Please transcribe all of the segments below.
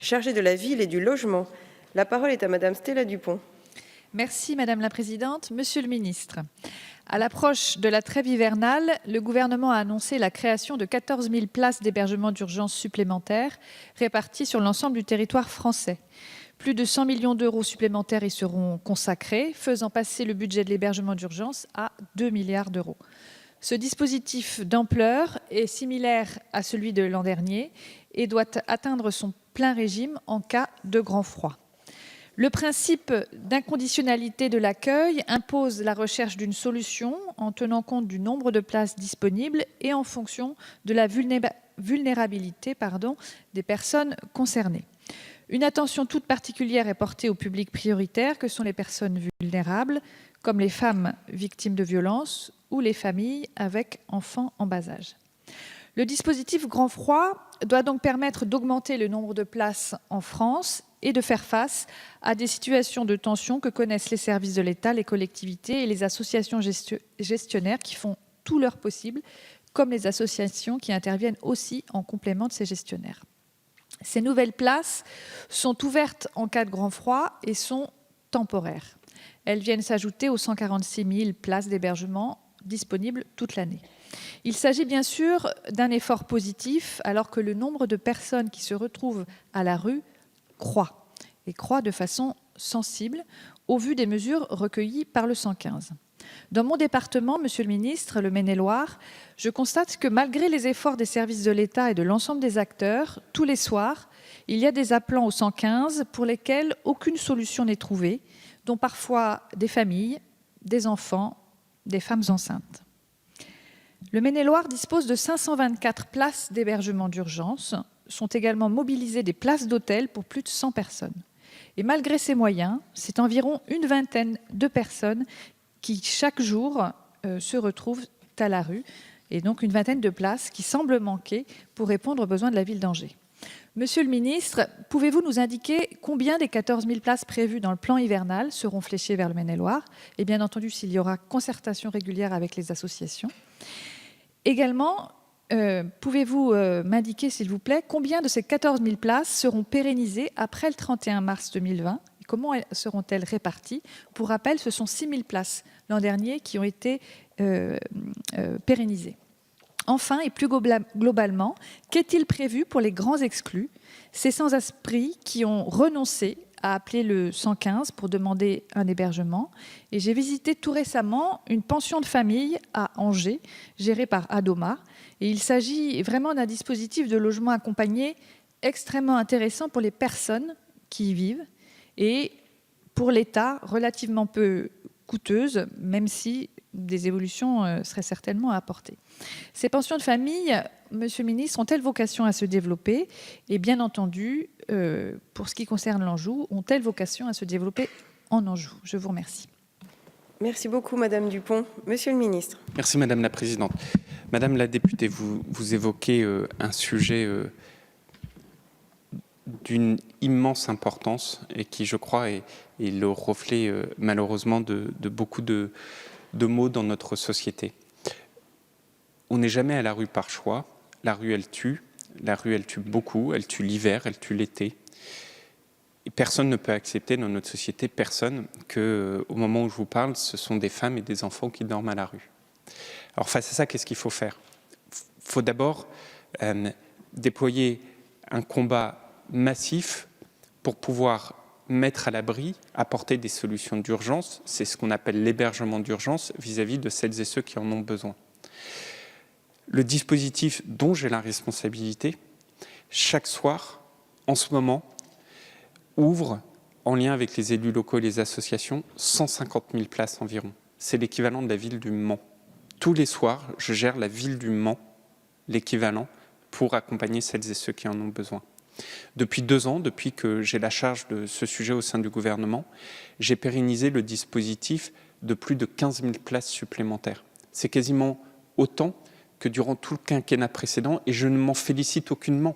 chargée de la ville et du logement. La parole est à Madame Stella Dupont. Merci Madame la Présidente. Monsieur le Ministre, à l'approche de la trêve hivernale, le gouvernement a annoncé la création de 14 000 places d'hébergement d'urgence supplémentaires réparties sur l'ensemble du territoire français. Plus de 100 millions d'euros supplémentaires y seront consacrés, faisant passer le budget de l'hébergement d'urgence à 2 milliards d'euros. Ce dispositif d'ampleur est similaire à celui de l'an dernier et doit atteindre son plein régime en cas de grand froid. Le principe d'inconditionnalité de l'accueil impose la recherche d'une solution en tenant compte du nombre de places disponibles et en fonction de la vulnérabilité des personnes concernées. Une attention toute particulière est portée aux publics prioritaires que sont les personnes vulnérables, comme les femmes victimes de violences ou les familles avec enfants en bas âge. Le dispositif Grand Froid doit donc permettre d'augmenter le nombre de places en France et de faire face à des situations de tension que connaissent les services de l'État, les collectivités et les associations gestionnaires qui font tout leur possible, comme les associations qui interviennent aussi en complément de ces gestionnaires. Ces nouvelles places sont ouvertes en cas de grand froid et sont temporaires. Elles viennent s'ajouter aux 146 000 places d'hébergement disponibles toute l'année. Il s'agit bien sûr d'un effort positif alors que le nombre de personnes qui se retrouvent à la rue croît et croît de façon sensible au vu des mesures recueillies par le 115. Dans mon département, Monsieur le Ministre, le Maine-et-Loire, je constate que malgré les efforts des services de l'État et de l'ensemble des acteurs, tous les soirs, il y a des appelants au 115 pour lesquels aucune solution n'est trouvée, dont parfois des familles, des enfants, des femmes enceintes. Le Maine-et-Loire dispose de 524 places d'hébergement d'urgence. Sont également mobilisées des places d'hôtel pour plus de 100 personnes. Et malgré ces moyens, c'est environ une vingtaine de personnes qui, chaque jour, se retrouvent à la rue, et donc une vingtaine de places qui semblent manquer pour répondre aux besoins de la ville d'Angers. Monsieur le ministre, pouvez-vous nous indiquer combien des 14 000 places prévues dans le plan hivernal seront fléchées vers le Maine-et-Loire, et bien entendu s'il y aura concertation régulière avec les associations. Également, pouvez-vous m'indiquer, s'il vous plaît, combien de ces 14 000 places seront pérennisées après le 31 mars 2020 et comment seront-elles réparties? Pour rappel, ce sont 6 000 places l'an dernier qui ont été pérennisées. Enfin, et plus globalement, qu'est-il prévu pour les grands exclus, ces sans-abri qui ont renoncé à appeler le 115 pour demander un hébergement? Et j'ai visité tout récemment une pension de famille à Angers, gérée par Adoma. Et il s'agit vraiment d'un dispositif de logement accompagné extrêmement intéressant pour les personnes qui y vivent et pour l'État relativement peu coûteuse, même si des évolutions seraient certainement à apporter. Ces pensions de famille, Monsieur le Ministre, ont-elles vocation à se développer? Et bien entendu, pour ce qui concerne l'Anjou, ont-elles vocation à se développer en Anjou? Je vous remercie. Merci beaucoup, Madame Dupont. Monsieur le Ministre. Merci, Madame la Présidente. Madame la députée, vous évoquez un sujet d'une immense importance et qui, je crois, est le reflet, malheureusement, de beaucoup de maux dans notre société. On n'est jamais à la rue par choix. La rue, elle tue. La rue, elle tue beaucoup. Elle tue l'hiver, elle tue l'été. Et personne ne peut accepter dans notre société, personne, qu'au moment où je vous parle, ce sont des femmes et des enfants qui dorment à la rue. Alors face à ça, qu'est-ce qu'il faut faire? Il faut d'abord déployer un combat massif pour pouvoir mettre à l'abri, apporter des solutions d'urgence. C'est ce qu'on appelle l'hébergement d'urgence vis-à-vis de celles et ceux qui en ont besoin. Le dispositif dont j'ai la responsabilité, chaque soir, en ce moment, ouvre, en lien avec les élus locaux et les associations, 150 000 places environ. C'est l'équivalent de la ville du Mans. Tous les soirs, je gère la ville du Mans, l'équivalent, pour accompagner celles et ceux qui en ont besoin. Depuis 2 ans, depuis que j'ai la charge de ce sujet au sein du gouvernement, j'ai pérennisé le dispositif de plus de 15 000 places supplémentaires. C'est quasiment autant que durant tout le quinquennat précédent et je ne m'en félicite aucunement.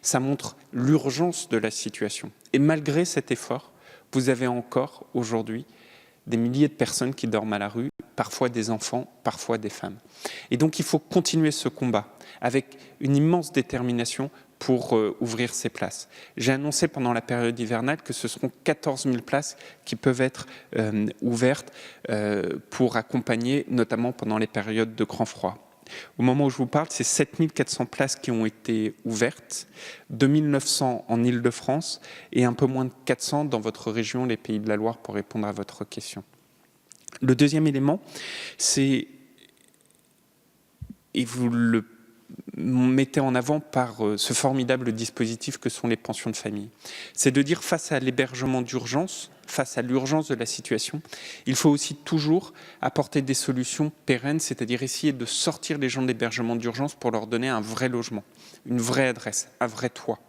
Ça montre l'urgence de la situation. Et malgré cet effort, vous avez encore aujourd'hui des milliers de personnes qui dorment à la rue, parfois des enfants, parfois des femmes. Et donc il faut continuer ce combat avec une immense détermination pour ouvrir ces places. J'ai annoncé pendant la période hivernale que ce seront 14 000 places qui peuvent être ouvertes pour accompagner, notamment pendant les périodes de grand froid. Au moment où je vous parle, c'est 7 400 places qui ont été ouvertes, 2 900 en Île-de-France et un peu moins de 400 dans votre région, les Pays de la Loire, pour répondre à votre question. Le deuxième élément, c'est, et vous le mettez en avant par ce formidable dispositif que sont les pensions de famille, c'est de dire face à l'hébergement d'urgence, face à l'urgence de la situation, il faut aussi toujours apporter des solutions pérennes, c'est-à-dire essayer de sortir les gens de l'hébergement d'urgence pour leur donner un vrai logement, une vraie adresse, un vrai toit.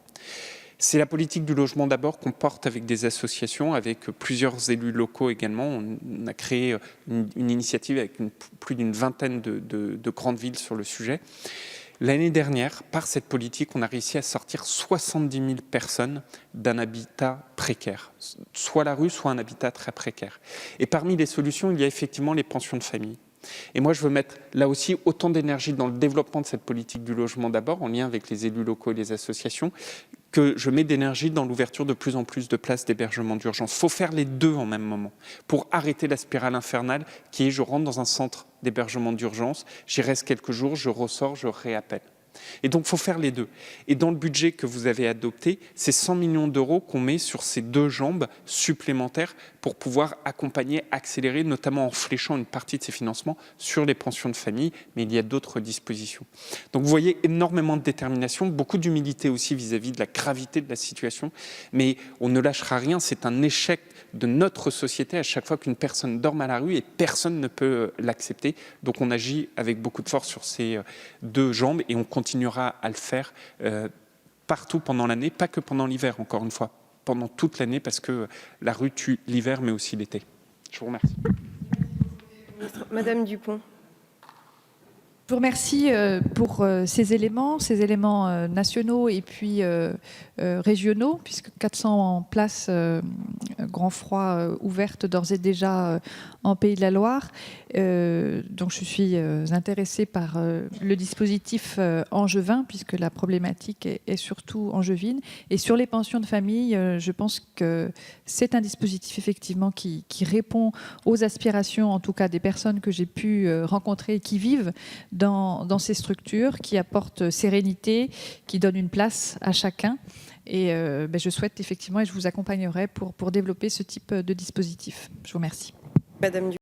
C'est la politique du logement d'abord qu'on porte avec des associations, avec plusieurs élus locaux également. On a créé une initiative avec plus d'une vingtaine de grandes villes sur le sujet. L'année dernière, par cette politique, on a réussi à sortir 70 000 personnes d'un habitat précaire, soit la rue, soit un habitat très précaire. Et parmi les solutions, il y a effectivement les pensions de famille. Et moi, je veux mettre là aussi autant d'énergie dans le développement de cette politique du logement d'abord, en lien avec les élus locaux et les associations, que je mets d'énergie dans l'ouverture de plus en plus de places d'hébergement d'urgence. Il faut faire les deux en même moment pour arrêter la spirale infernale qui est je rentre dans un centre d'hébergement d'urgence, j'y reste quelques jours, je ressors, je réappelle. Et donc, il faut faire les deux. Et dans le budget que vous avez adopté, c'est 100 millions d'euros qu'on met sur ces deux jambes supplémentaires pour pouvoir accompagner, accélérer, notamment en fléchant une partie de ces financements sur les pensions de famille, mais il y a d'autres dispositions. Donc, vous voyez énormément de détermination, beaucoup d'humilité aussi vis-à-vis de la gravité de la situation, mais on ne lâchera rien, c'est un échec de notre société à chaque fois qu'une personne dort à la rue et personne ne peut l'accepter. Donc, on agit avec beaucoup de force sur ces deux jambes et on continuera à le faire partout pendant l'année, pas que pendant l'hiver, encore une fois, pendant toute l'année, parce que la rue tue l'hiver, mais aussi l'été. Je vous remercie. Madame Dupont. Je vous remercie pour ces éléments nationaux et puis régionaux, puisque 400 places grand froid ouvertes d'ores et déjà en Pays de la Loire. Donc je suis intéressée par le dispositif angevin, puisque la problématique est surtout angevine. Et sur les pensions de famille, je pense que c'est un dispositif effectivement qui répond aux aspirations, en tout cas des personnes que j'ai pu rencontrer et qui vivent dans ces structures, qui apportent sérénité, qui donnent une place à chacun. Et je souhaite effectivement, et je vous accompagnerai pour développer ce type de dispositif. Je vous remercie. Madame